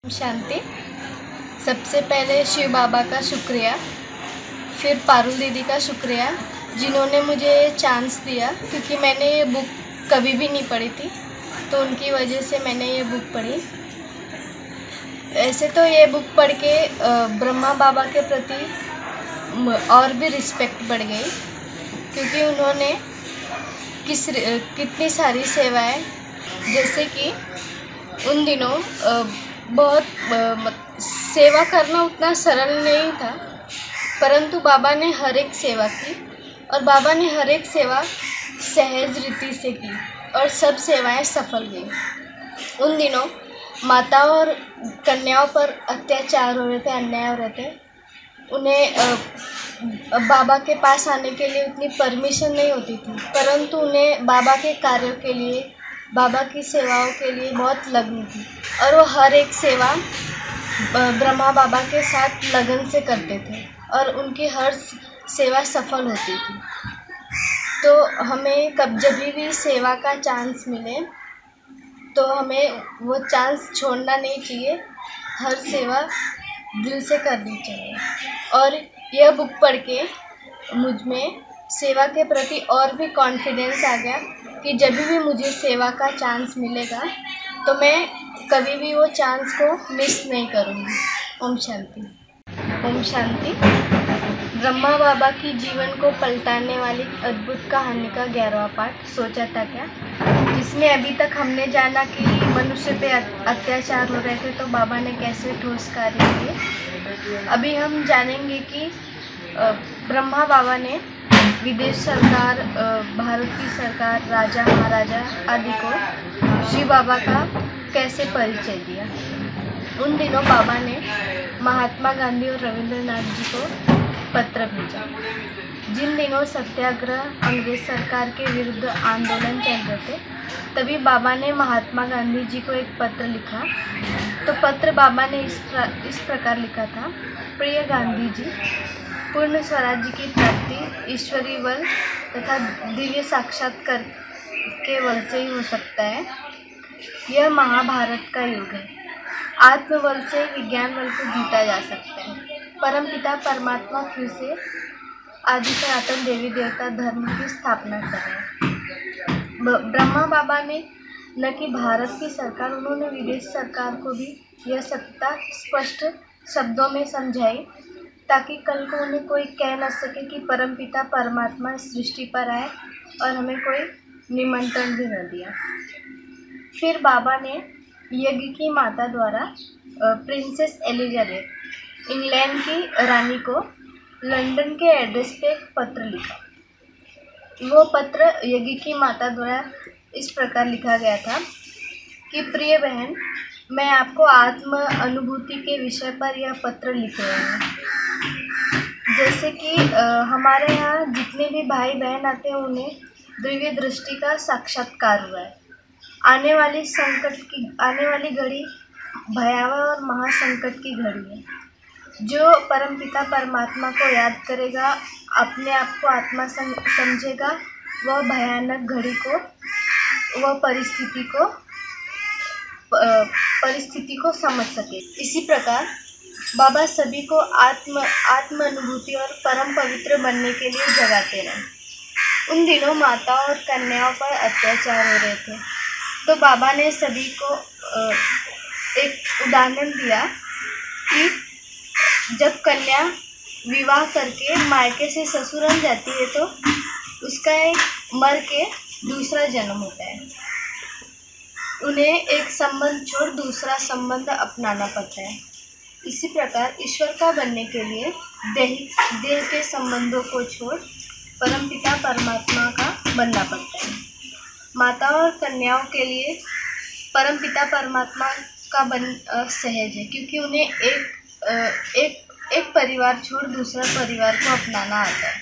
शांति। सबसे पहले शिव बाबा का शुक्रिया, फिर पारुल दीदी का शुक्रिया जिन्होंने मुझे चांस दिया, क्योंकि मैंने ये बुक कभी भी नहीं पढ़ी थी, तो उनकी वजह से मैंने ये बुक पढ़ी। ऐसे तो ये बुक पढ़ के ब्रह्मा बाबा के प्रति और भी रिस्पेक्ट बढ़ गई, क्योंकि उन्होंने कितनी सारी सेवाएं, जैसे कि उन दिनों बहुत सेवा करना उतना सरल नहीं था, परंतु बाबा ने हर एक सेवा की और बाबा ने हर एक सेवा सहज रीति से की और सब सेवाएं सफल गई। उन दिनों माताओं और कन्याओं पर अत्याचार हो रहे थे, अन्याय हो रहे थे। उन्हें बाबा के पास आने के लिए उतनी परमिशन नहीं होती थी, परंतु उन्हें बाबा के कार्यों के लिए, बाबा की सेवाओं के लिए बहुत लगन थी और वो हर एक सेवा ब्रह्मा बाबा के साथ लगन से करते थे और उनकी हर सेवा सफल होती थी। तो हमें जब भी सेवा का चांस मिले तो हमें वो चांस छोड़ना नहीं चाहिए, हर सेवा दिल से करनी चाहिए। और यह बुक पढ़ के मुझ में सेवा के प्रति और भी कॉन्फिडेंस आ गया कि जब भी मुझे सेवा का चांस मिलेगा तो मैं कभी भी वो चांस को मिस नहीं करूँगी। ओम शांति। ओम शांति। ब्रह्मा बाबा की जीवन को पलटाने वाली अद्भुत कहानी का 11वां पाठ, सोचा था क्या, जिसमें अभी तक हमने जाना कि मनुष्य पे अत्याचार हो रहे थे तो बाबा ने कैसे ठोस कार्य किए। अभी हम जानेंगे कि ब्रह्मा बाबा ने विदेश सरकार, भारत की सरकार, राजा महाराजा आदि को शिव बाबा का कैसे परिचय दिया। उन दिनों बाबा ने महात्मा गांधी और रविंद्रनाथ जी को पत्र भेजा। जिन दिनों सत्याग्रह, अंग्रेज सरकार के विरुद्ध आंदोलन चल रहे थे, तभी बाबा ने महात्मा गांधी जी को एक पत्र लिखा। तो पत्र बाबा ने इस प्रकार लिखा था: प्रिय गांधी जी, पूर्ण स्वराज्य की प्राप्ति ईश्वरीय बल तथा दिव्य साक्षात्कार के बल से ही हो सकता है। यह महाभारत का युग है। आत्मबल से विज्ञान बल को जीता जा सकता है। परमपिता परमात्मा फिर से आदि सनातन देवी देवता धर्म की स्थापना कर रहे हैं। ब्रह्मा बाबा ने न कि भारत की सरकार, उन्होंने विदेश सरकार को भी यह सत्ता स्पष्ट शब्दों में समझाई, ताकि कल को उन्हें कोई कह न सके कि परमपिता परमात्मा सृष्टि पर आए और हमें कोई निमंत्रण भी न दिया। फिर बाबा ने यज्ञ की माता द्वारा प्रिंसेस एलिजाबेथ, इंग्लैंड की रानी को लंदन के एड्रेस पे एक पत्र लिखा। वो पत्र यज्ञ की माता द्वारा इस प्रकार लिखा गया था कि प्रिय बहन, मैं आपको आत्म अनुभूति के विषय पर यह पत्र लिख रहे हैं। जैसे कि हमारे यहाँ जितने भी भाई बहन आते हैं उन्हें दिव्य दृष्टि का साक्षात्कार हुआ है। आने वाली घड़ी भयावह और महासंकट की घड़ी है। जो परमपिता परमात्मा को याद करेगा, अपने आप को आत्मा समझेगा, वह भयानक घड़ी को, वह परिस्थिति को समझ सके। इसी प्रकार बाबा सभी को आत्म अनुभूति और परम पवित्र बनने के लिए जगाते रहे। उन दिनों माताओं और कन्याओं पर अत्याचार हो रहे थे, तो बाबा ने सभी को एक उदाहरण दिया कि जब कन्या विवाह करके मायके से ससुराल जाती है तो उसका एक मर के दूसरा जन्म होता है। उन्हें एक संबंध छोड़ दूसरा संबंध अपनाना पड़ता है। इसी प्रकार ईश्वर का बनने के लिए देह के संबंधों को छोड़ परमपिता परमात्मा का बनना पड़ता है। माताओं और कन्याओं के लिए परमपिता परमात्मा का सहज है, क्योंकि उन्हें एक परिवार छोड़ दूसरा परिवार को अपनाना आता है।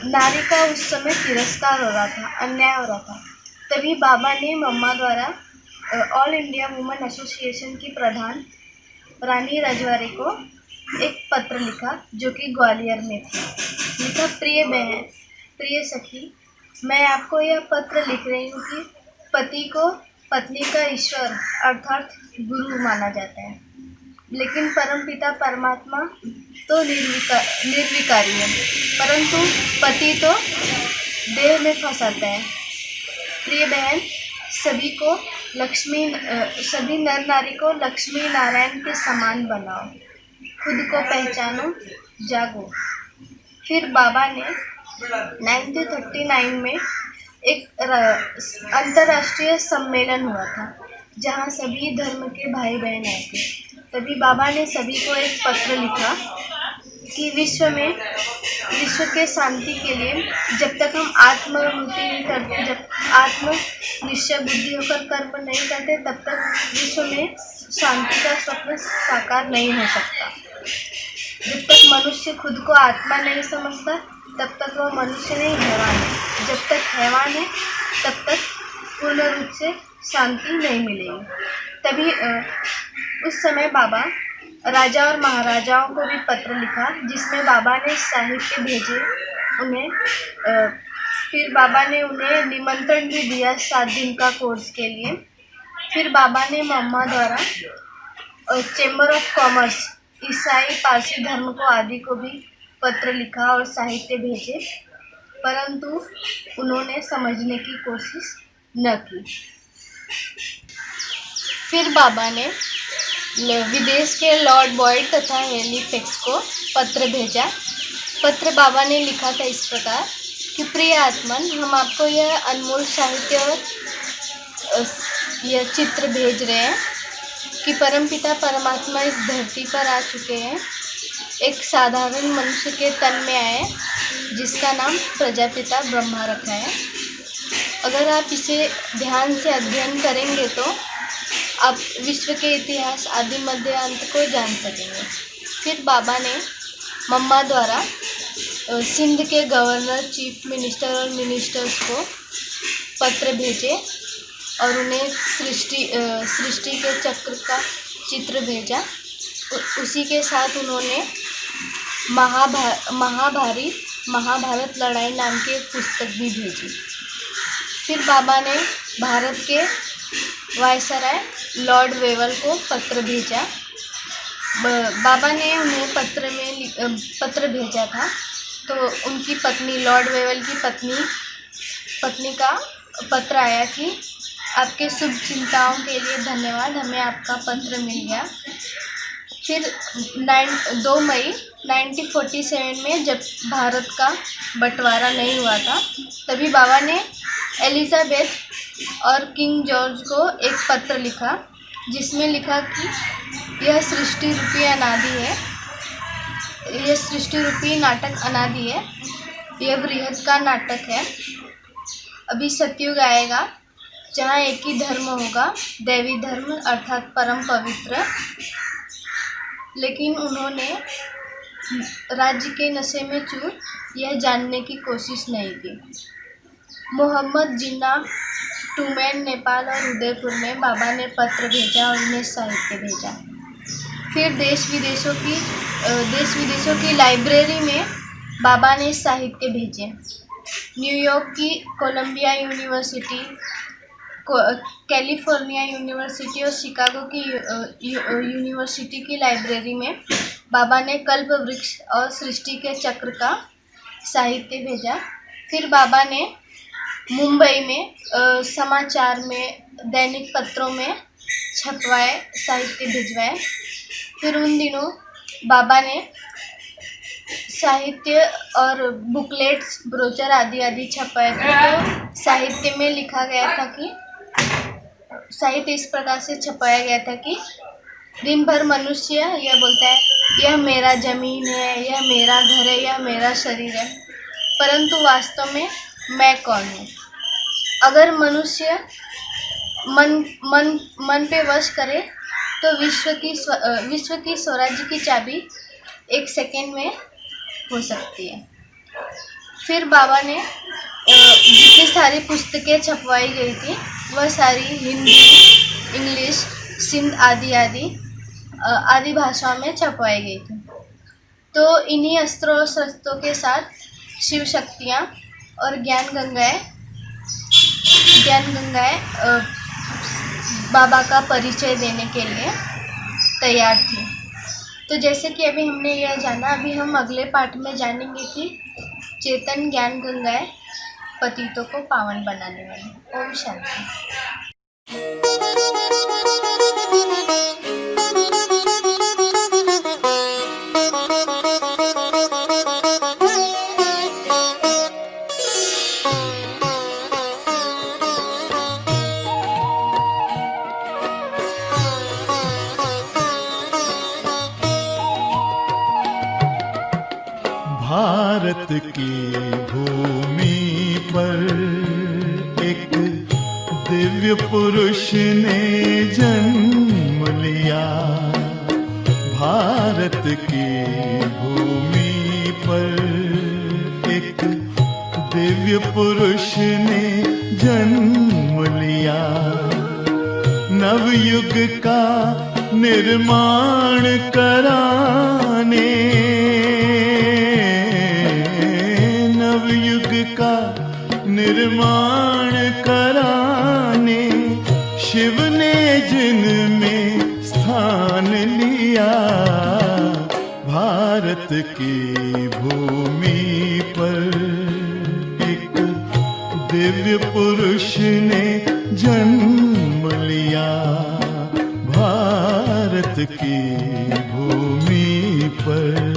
नारी का उस समय तिरस्कार हो रहा था, अन्याय हो रहा था। तभी बाबा ने मम्मा द्वारा ऑल इंडिया वुमेन एसोसिएशन की प्रधान रानी रजवाड़े को एक पत्र लिखा, जो कि ग्वालियर में था। लिखा: प्रिय बहन, प्रिय सखी, मैं आपको यह पत्र लिख रही हूँ कि पति को पत्नी का ईश्वर अर्थात गुरु माना जाता है, लेकिन परमपिता परमात्मा तो निर्विकारी है, परंतु पति तो देह में फंसाता है। प्रिय बहन, सभी नर नारी को लक्ष्मी नारायण के समान बनाओ, खुद को पहचानो, जागो। फिर बाबा ने 1939 में एक अंतर्राष्ट्रीय सम्मेलन हुआ था, जहाँ सभी धर्म के भाई बहन आए थे। तभी बाबा ने सभी को एक पत्र लिखा कि विश्व के शांति के लिए जब तक हम आत्मवृत्ति नहीं करते, जब आत्मनिश्चय बुद्धि होकर कर्म नहीं करते, तब तक विश्व में शांति का स्वप्न साकार नहीं हो सकता। जब तक मनुष्य खुद को आत्मा नहीं समझता, तब तक वह मनुष्य नहीं, हैवान है। जब तक हैवान है, तब तक पूर्ण रूप से शांति नहीं मिलेगी। तभी उस समय बाबा राजा और महाराजाओं को भी पत्र लिखा, जिसमें बाबा ने साहित्य भेजे उन्हें। फिर बाबा ने उन्हें निमंत्रण भी दिया 7 दिन का कोर्स के लिए। फिर बाबा ने मम्मा द्वारा चैम्बर ऑफ कॉमर्स, ईसाई पारसी धर्म को आदि को भी पत्र लिखा और साहित्य भेजे, परंतु उन्होंने समझने की कोशिश न की। फिर बाबा ने विदेश के लॉर्ड बॉयड तथा हेलिफैक्स को पत्र भेजा। पत्र बाबा ने लिखा था इस प्रकार कि प्रिय आत्मन, हम आपको यह अनमोल साहित्य और यह चित्र भेज रहे हैं कि परमपिता परमात्मा इस धरती पर आ चुके हैं, एक साधारण मनुष्य के तन में आए, जिसका नाम प्रजापिता ब्रह्मा रखा है। अगर आप इसे ध्यान से अध्ययन करेंगे तो आप विश्व के इतिहास आदि मध्य अंत को जान सकेंगे। फिर बाबा ने मम्मा द्वारा सिंध के गवर्नर, चीफ मिनिस्टर और मिनिस्टर्स को पत्र भेजे और उन्हें सृष्टि के चक्र का चित्र भेजा। उसी के साथ उन्होंने महाभारत लड़ाई नाम की एक पुस्तक भी भेजी। फिर बाबा ने भारत के वायसराय लॉर्ड वेवल को पत्र भेजा। बाबा ने उन्हें पत्र भेजा था, तो उनकी पत्नी, लॉर्ड वेवल की पत्नी का पत्र आया कि आपके शुभ चिंताओं के लिए धन्यवाद, हमें आपका पत्र मिल गया। फिर 2 मई 1947 में जब भारत का बंटवारा नहीं हुआ था, तभी बाबा ने एलिजाबेथ और किंग जॉर्ज को एक पत्र लिखा, जिसमें लिखा कि यह सृष्टि रूपी नाटक अनादि है, यह बृहद का नाटक है। अभी सतयुग आएगा जहाँ एक ही धर्म होगा, दैवी धर्म अर्थात परम पवित्र। लेकिन उन्होंने राज्य के नशे में चूर यह जानने की कोशिश नहीं की। मोहम्मद जिन्ना, टूमैन, नेपाल और उदयपुर में बाबा ने पत्र भेजा और उन्हें साहित्य भेजा। फिर देश विदेशों की लाइब्रेरी में बाबा ने साहित्य भेजे। न्यूयॉर्क की कोलंबिया यूनिवर्सिटी, कैलिफोर्निया यूनिवर्सिटी और शिकागो की यूनिवर्सिटी की लाइब्रेरी में बाबा ने कल्प वृक्ष और सृष्टि के चक्र का साहित्य भेजा। फिर बाबा ने मुंबई में समाचार में, दैनिक पत्रों में छपवाए, साहित्य भिजवाए। फिर उन दिनों बाबा ने साहित्य और बुकलेट्स, ब्रोचर आदि छपवाए थे। तो साहित्य में लिखा गया था कि साहित्य इस प्रकार से छपाया गया था कि दिन भर मनुष्य यह बोलता है, यह मेरा जमीन है, यह मेरा घर है, यह मेरा शरीर है, परंतु वास्तव में मैं कौन हूँ? अगर मनुष्य मन पे वश करे तो विश्व की स्वराज्य की चाबी 1 सेकेंड में हो सकती है। फिर बाबा ने जितनी सारी पुस्तकें छपवाई गई थी वह सारी हिंदी, इंग्लिश, सिंध आदि भाषाओं में छपवाई गई थी। तो इन्हीं अस्त्रों शस्त्रों के साथ शिव शक्तियाँ और ज्ञान गंगाएं बाबा का परिचय देने के लिए तैयार थी। तो जैसे कि अभी हमने यह जाना, अभी हम अगले पार्ट में जानेंगे कि चेतन ज्ञान गंगाएं पतितों को पावन बनाने वाली। ओम शांति। भारत की भूमि पर एक दिव्य पुरुष ने जन्म लिया। भारत की भूमि पर एक दिव्य पुरुष ने जन्म लिया। नवयुग का निर्माण कराने, नवयुग का निर्माण कराने शिव ने जिनमें स्थान लिया। भारत की भूमि पर एक दिव्य पुरुष ने जन्म लिया। भारत की भूमि पर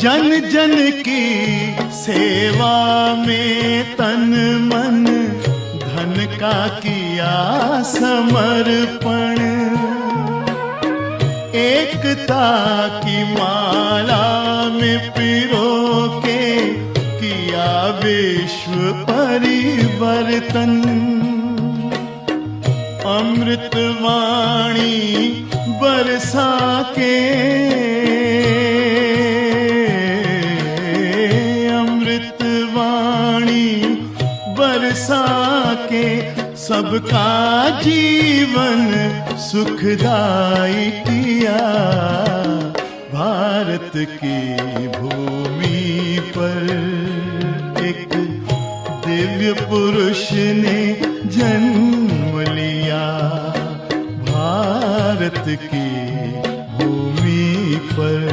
जन जन की सेवा में तन मन धन का किया समर्पण। एकता की माला में पिरो के किया विश्व परिवर्तन। अमृत वाणी बरसा के, बरसा के सबका जीवन सुखदाई किया। भारत की भूमि पर एक दिव्य पुरुष ने जन्म लिया। भारत की भूमि पर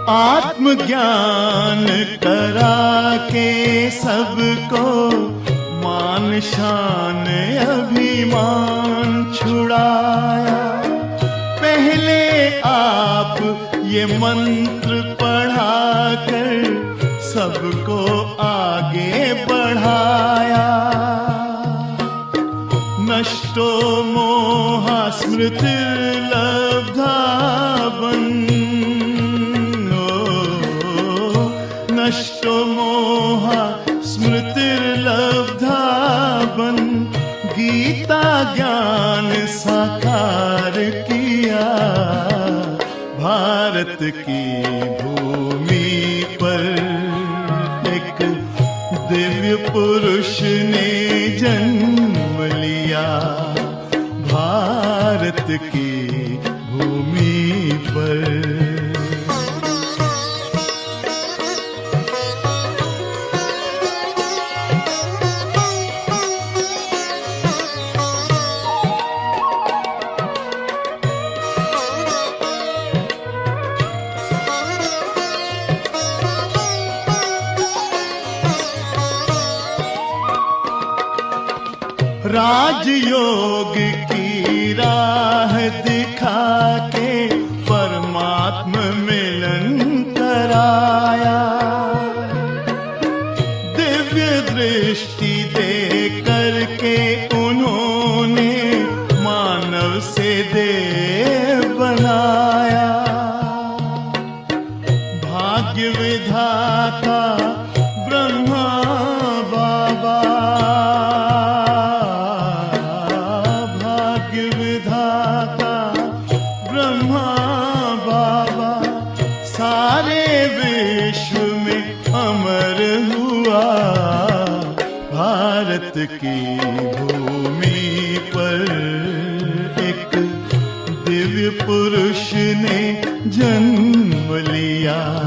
आत्मज्ञान करा के सबको मान शान अभिमान छुड़ाया। पहले आप ये मंत्र पढ़ा कर सबको आगे बढ़ाया। नष्टो मोहा स्मृतिर्लब्धा नष्टो मोहा स्मृतिर्लब्धा बन। गीता ज्ञान साकार किया। भारत की भूमि पर एक दिव्य पुरुष ने जन्म लिया। भारत की भूमि पर राजयोग की राह दिखा के परमात्मा मिलन कराया। दिव्य दृष्टि दे करके उन्होंने मानव से देव बनाया। की भूमि पर एक दिव्य पुरुष ने जन्म लिया।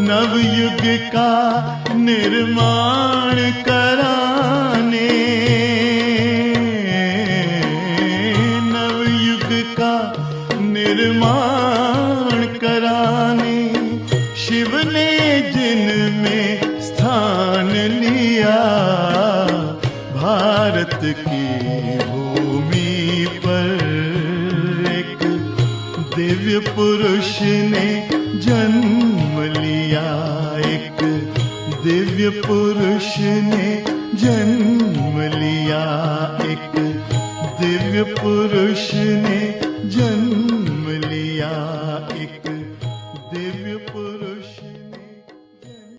नवयुग का निर्माण कराने, नवयुग का निर्माण कराने शिव ने जिनमें स्थान लिया। भारत की भूमि पर एक दिव्य पुरुष ने जन्म लिया। एक दिव्य पुरुष ने जन्म लिया। एक दिव्य पुरुष ने